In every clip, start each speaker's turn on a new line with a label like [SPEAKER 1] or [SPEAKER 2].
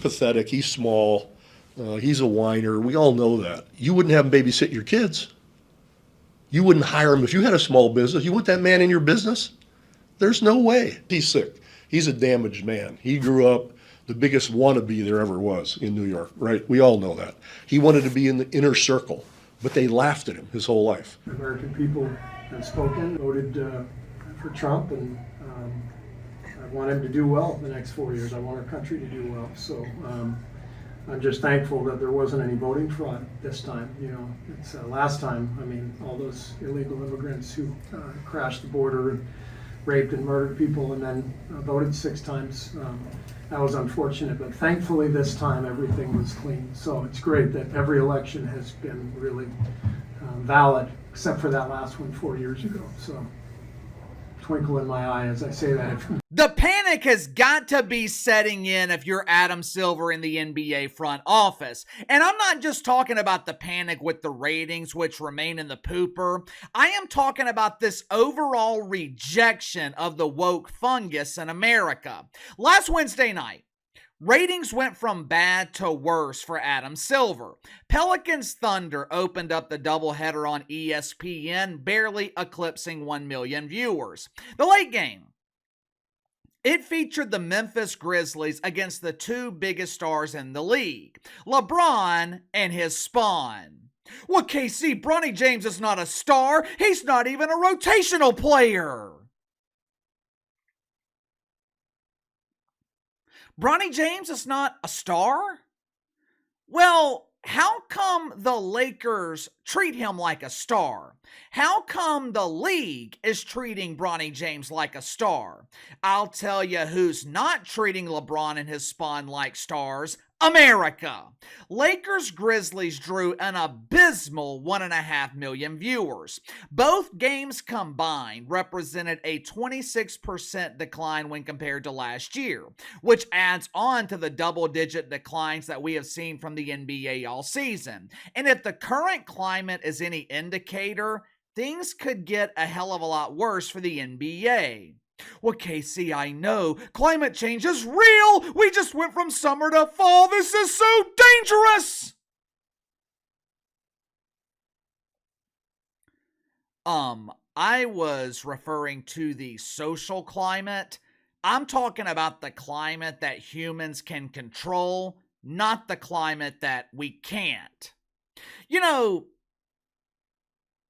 [SPEAKER 1] pathetic. He's small. He's a whiner. We all know that. You wouldn't have him babysit your kids. You wouldn't hire him if you had a small business. You want that man in your business? There's no way. He's sick. He's a damaged man. He grew up the biggest wannabe there ever was in New York, right? We all know that. He wanted to be in the inner circle, but they laughed at him his whole life.
[SPEAKER 2] American people have spoken, voted for Trump, and I want him to do well the next 4 years. I want our country to do well. So I'm just thankful that there wasn't any voting fraud this time. You know, it's last time, I mean, all those illegal immigrants who crashed the border and raped and murdered people and then voted 6 times. That was unfortunate, but thankfully this time everything was clean. So it's great that every election has been really valid, except for that last one 4 years ago. So twinkle in my eye as I say that.
[SPEAKER 3] The panic has got to be setting in if you're Adam Silver in the NBA front office. And I'm not just talking about the panic with the ratings, which remain in the pooper. I am talking about this overall rejection of the woke fungus in America. Last Wednesday night, ratings went from bad to worse for Adam Silver. Pelicans Thunder opened up the doubleheader on ESPN, barely eclipsing 1 million viewers. The late game, it featured the Memphis Grizzlies against the 2 biggest stars in the league, LeBron and his spawn. Well, KC, Bronny James is not a star. He's not even a rotational player. Bronny James is not a star? Well, how come the Lakers treat him like a star? How come the league is treating Bronny James like a star? I'll tell you who's not treating LeBron and his spawn like stars. America. Lakers Grizzlies drew an abysmal 1.5 million viewers. Both games combined represented a 26% decline when compared to last year, which adds on to the double-digit declines that we have seen from the NBA all season. And if the current climate is any indicator, things could get a hell of a lot worse for the NBA. Well, KC, I know. Climate change is real. We just went from summer to fall. This is so dangerous. I was referring to the social climate. I'm talking about the climate that humans can control, not the climate that we can't. You know,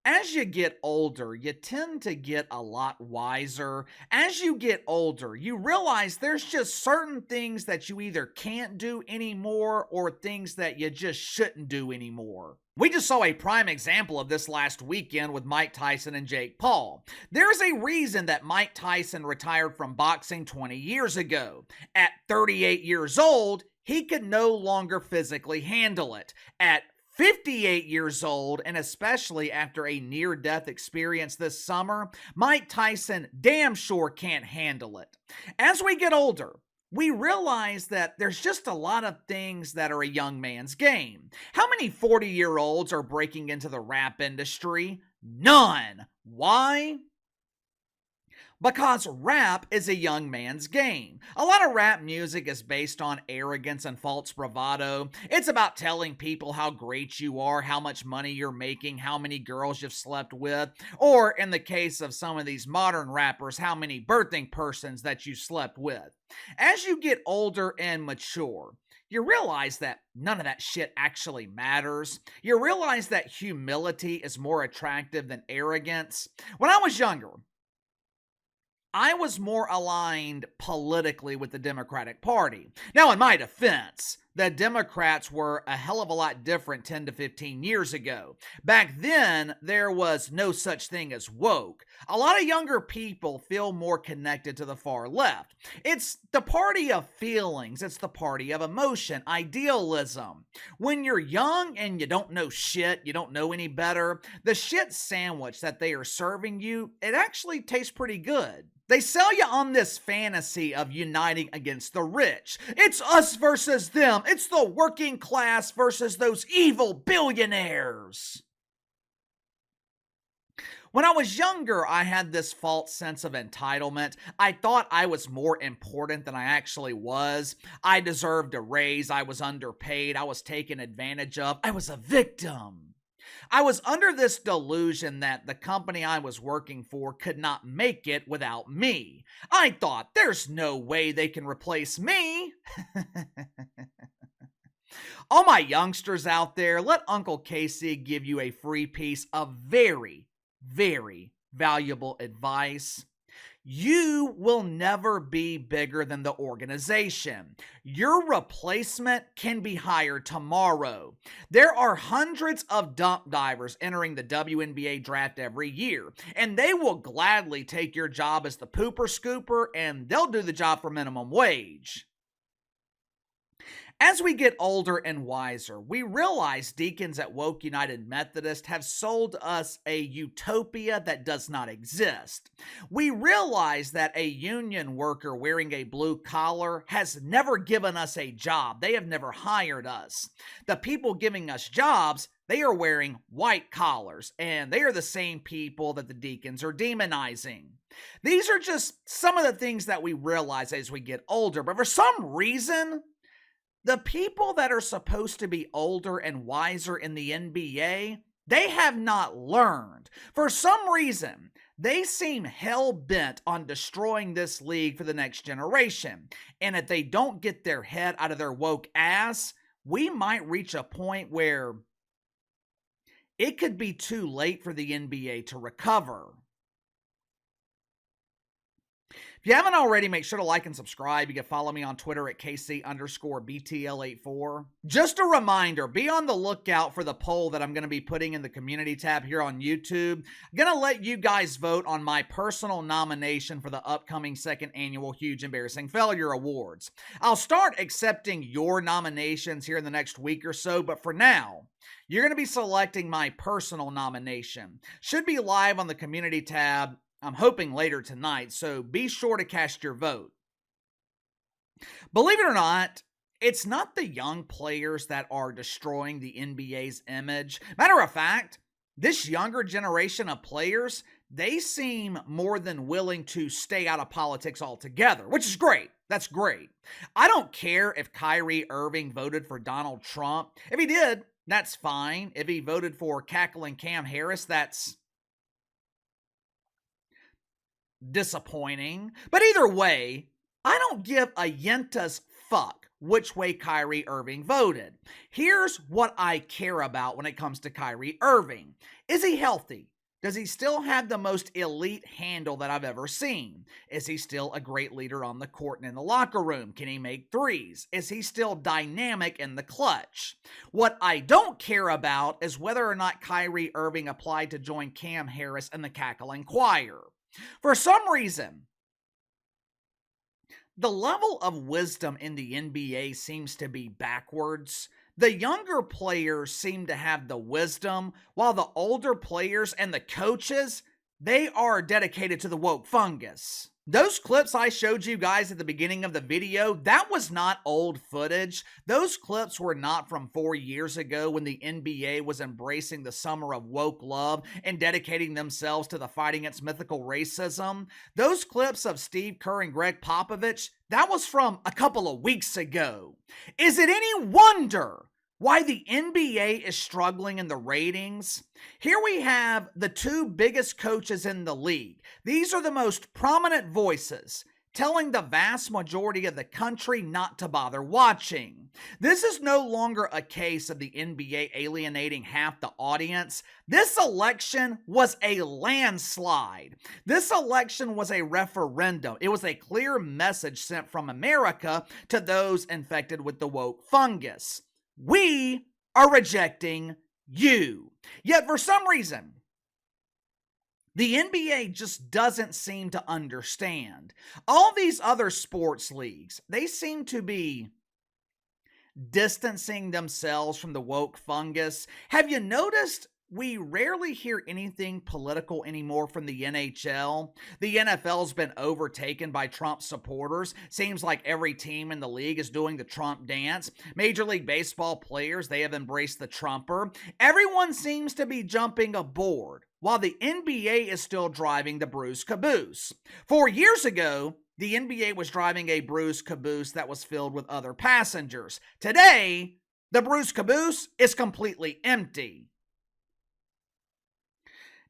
[SPEAKER 3] as you get older, you tend to get a lot wiser. As you get older, you realize there's just certain things that you either can't do anymore or things that you just shouldn't do anymore. We just saw a prime example of this last weekend with Mike Tyson and Jake Paul. There's a reason that Mike Tyson retired from boxing 20 years ago. At 38 years old, he could no longer physically handle it. At 58 years old, and especially after a near-death experience this summer, Mike Tyson damn sure can't handle it. As we get older, we realize that there's just a lot of things that are a young man's game. How many 40-year-olds are breaking into the rap industry? None. Why? Because rap is a young man's game. A lot of rap music is based on arrogance and false bravado. It's about telling people how great you are, how much money you're making, how many girls you've slept with, or in the case of some of these modern rappers, how many birthing persons that you slept with. As you get older and mature, you realize that none of that shit actually matters. You realize that humility is more attractive than arrogance. When I was younger, I was more aligned politically with the Democratic Party. Now, in my defense, the Democrats were a hell of a lot different 10 to 15 years ago. Back then, there was no such thing as woke. A lot of younger people feel more connected to the far left. It's the party of feelings. It's the party of emotion, idealism. When you're young and you don't know shit, you don't know any better, the shit sandwich that they are serving you, it actually tastes pretty good. They sell you on this fantasy of uniting against the rich. It's us versus them. It's the working class versus those evil billionaires. When I was younger, I had this false sense of entitlement. I thought I was more important than I actually was. I deserved a raise. I was underpaid. I was taken advantage of. I was a victim. I was under this delusion that the company I was working for could not make it without me. I thought, there's no way they can replace me. All my youngsters out there, let Uncle Casey give you a free piece of very, very valuable advice. You will never be bigger than the organization. Your replacement can be hired tomorrow. There are hundreds of dump divers entering the WNBA draft every year, and they will gladly take your job as the pooper scooper, and they'll do the job for minimum wage. As we get older and wiser, we realize deacons at Woke United Methodist have sold us a utopia that does not exist. We realize that a union worker wearing a blue collar has never given us a job. They have never hired us. The people giving us jobs, they are wearing white collars, and they are the same people that the deacons are demonizing. These are just some of the things that we realize as we get older, but for some reason, the people that are supposed to be older and wiser in the NBA, they have not learned. For some reason, they seem hell-bent on destroying this league for the next generation. And if they don't get their head out of their woke ass, we might reach a point where it could be too late for the NBA to recover. If you haven't already, make sure to like and subscribe. You can follow me on Twitter at KC_BTL84. Just a reminder, be on the lookout for the poll that I'm going to be putting in the community tab here on YouTube. I'm going to let you guys vote on my personal nomination for the upcoming second annual Huge Embarrassing Failure Awards. I'll start accepting your nominations here in the next week or so, but for now, you're going to be selecting my personal nomination. Should be live on the community tab, I'm hoping later tonight, so be sure to cast your vote. Believe it or not, it's not the young players that are destroying the NBA's image. Matter of fact, this younger generation of players, they seem more than willing to stay out of politics altogether, which is great. That's great. I don't care if Kyrie Irving voted for Donald Trump. If he did, that's fine. If he voted for cackling Cam Harris, that's disappointing. But either way, I don't give a yenta's fuck which way Kyrie Irving voted. Here's what I care about when it comes to Kyrie Irving. Is he healthy? Does he still have the most elite handle that I've ever seen? Is he still a great leader on the court and in the locker room? Can he make threes? Is he still dynamic in the clutch? What I don't care about is whether or not Kyrie Irving applied to join Cam Harris and the cackling choir. For some reason, the level of wisdom in the NBA seems to be backwards. The younger players seem to have the wisdom, while the older players and the coaches, they are dedicated to the woke fungus. Those clips I showed you guys at the beginning of the video, that was not old footage. Those clips were not from 4 years ago when the NBA was embracing the summer of woke love and dedicating themselves to the fight against mythical racism. Those clips of Steve Kerr and Greg Popovich, that was from a couple of weeks ago. Is it any wonder why the NBA is struggling in the ratings? Here we have the two biggest coaches in the league. These are the most prominent voices telling the vast majority of the country not to bother watching. This is no longer a case of the NBA alienating half the audience. This election was a landslide. This election was a referendum. It was a clear message sent from America to those infected with the woke fungus. We are rejecting you. Yet for some reason, the NBA just doesn't seem to understand. All these other sports leagues, they seem to be distancing themselves from the woke fungus. Have you noticed we rarely hear anything political anymore from the NHL? The NFL's been overtaken by Trump supporters. Seems like every team in the league is doing the Trump dance. Major League Baseball players, they have embraced the Trumper. Everyone seems to be jumping aboard while the NBA is still driving the Bruce caboose. 4 years ago, the NBA was driving a Bruce caboose that was filled with other passengers. Today, the Bruce caboose is completely empty.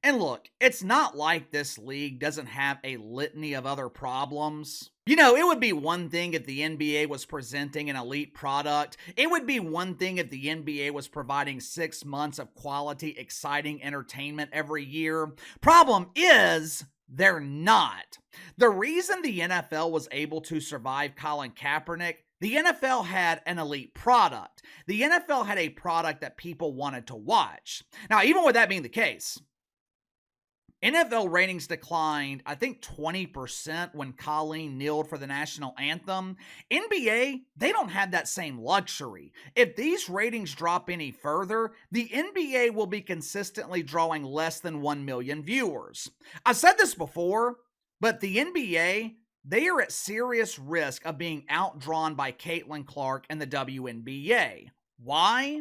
[SPEAKER 3] And look, it's not like this league doesn't have a litany of other problems. You know, it would be one thing if the NBA was presenting an elite product. It would be one thing if the NBA was providing 6 months of quality, exciting entertainment every year. Problem is, they're not. The reason the NFL was able to survive Colin Kaepernick, the NFL had an elite product. The NFL had a product that people wanted to watch. Now, even with that being the case, NFL ratings declined, I think 20% when Colleen kneeled for the national anthem. NBA, they don't have that same luxury. If these ratings drop any further, the NBA will be consistently drawing less than 1 million viewers. I've said this before, but the NBA, they are at serious risk of being outdrawn by Caitlin Clark and the WNBA. Why?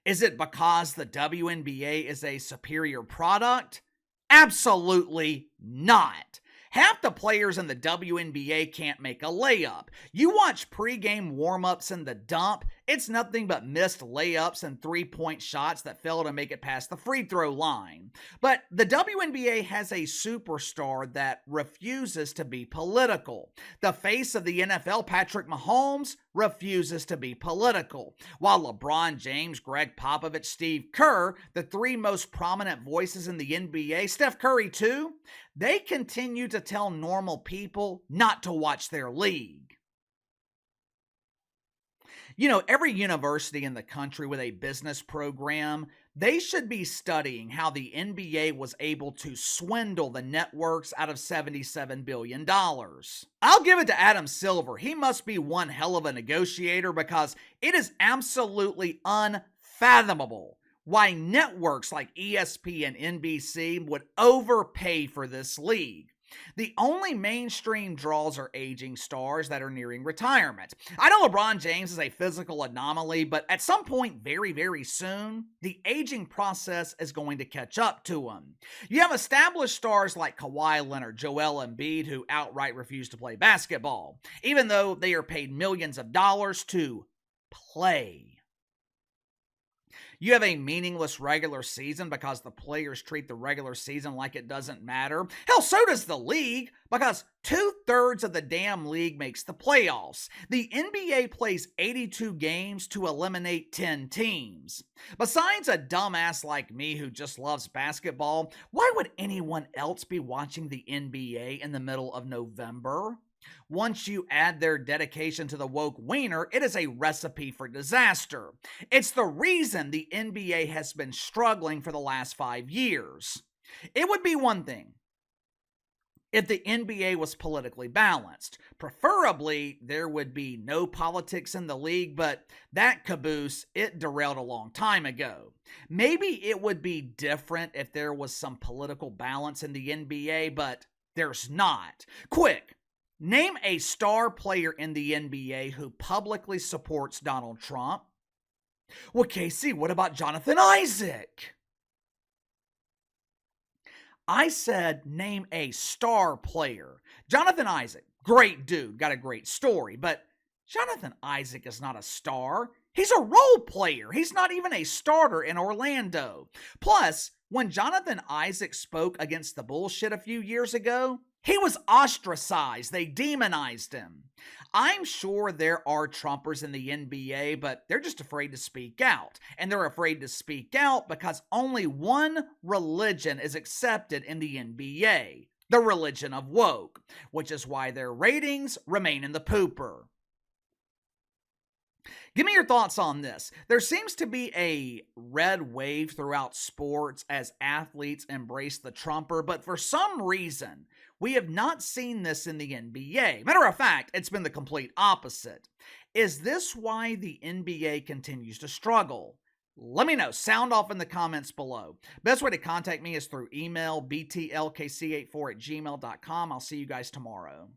[SPEAKER 3] Is it because the WNBA is a superior product? Absolutely not. Half the players in the WNBA can't make a layup. You watch pregame warm-ups in the dump, it's nothing but missed layups and three-point shots that fail to make it past the free throw line. But the WNBA has a superstar that refuses to be political. The face of the NFL, Patrick Mahomes, refuses to be political. While LeBron James, Greg Popovich, Steve Kerr, the three most prominent voices in the NBA, Steph Curry too, they continue to tell normal people not to watch their league. You know, every university in the country with a business program, they should be studying how the NBA was able to swindle the networks out of $77 billion. I'll give it to Adam Silver. He must be one hell of a negotiator because it is absolutely unfathomable why networks like ESPN and NBC would overpay for this league. The only mainstream draws are aging stars that are nearing retirement. I know LeBron James is a physical anomaly, but at some point very, very soon, the aging process is going to catch up to him. You have established stars like Kawhi Leonard, Joel Embiid, who outright refuse to play basketball, even though they are paid millions of dollars to play. You have a meaningless regular season because the players treat the regular season like it doesn't matter. Hell, so does the league, because 2/3 of the damn league makes the playoffs. The NBA plays 82 games to eliminate 10 teams. Besides a dumbass like me who just loves basketball, why would anyone else be watching the NBA in the middle of November? Once you add their dedication to the woke wiener, it is a recipe for disaster. It's the reason the NBA has been struggling for the last 5 years. It would be one thing if the NBA was politically balanced. Preferably, there would be no politics in the league, but that caboose, it derailed a long time ago. Maybe it would be different if there was some political balance in the NBA, but there's not. Quick! Name a star player in the NBA who publicly supports Donald Trump. Well, Casey, what about Jonathan Isaac? I said name a star player. Jonathan Isaac, great dude, got a great story, but Jonathan Isaac is not a star. He's a role player. He's not even a starter in Orlando. Plus, when Jonathan Isaac spoke against the bullshit a few years ago, he was ostracized. They demonized him. I'm sure there are Trumpers in the NBA, but they're just afraid to speak out. And they're afraid to speak out because only one religion is accepted in the NBA, the religion of woke, which is why their ratings remain in the pooper. Give me your thoughts on this. There seems to be a red wave throughout sports as athletes embrace the Trumper, but for some reason, we have not seen this in the NBA. Matter of fact, it's been the complete opposite. Is this why the NBA continues to struggle? Let me know. Sound off in the comments below. Best way to contact me is through email, btlkc84@gmail.com. I'll see you guys tomorrow.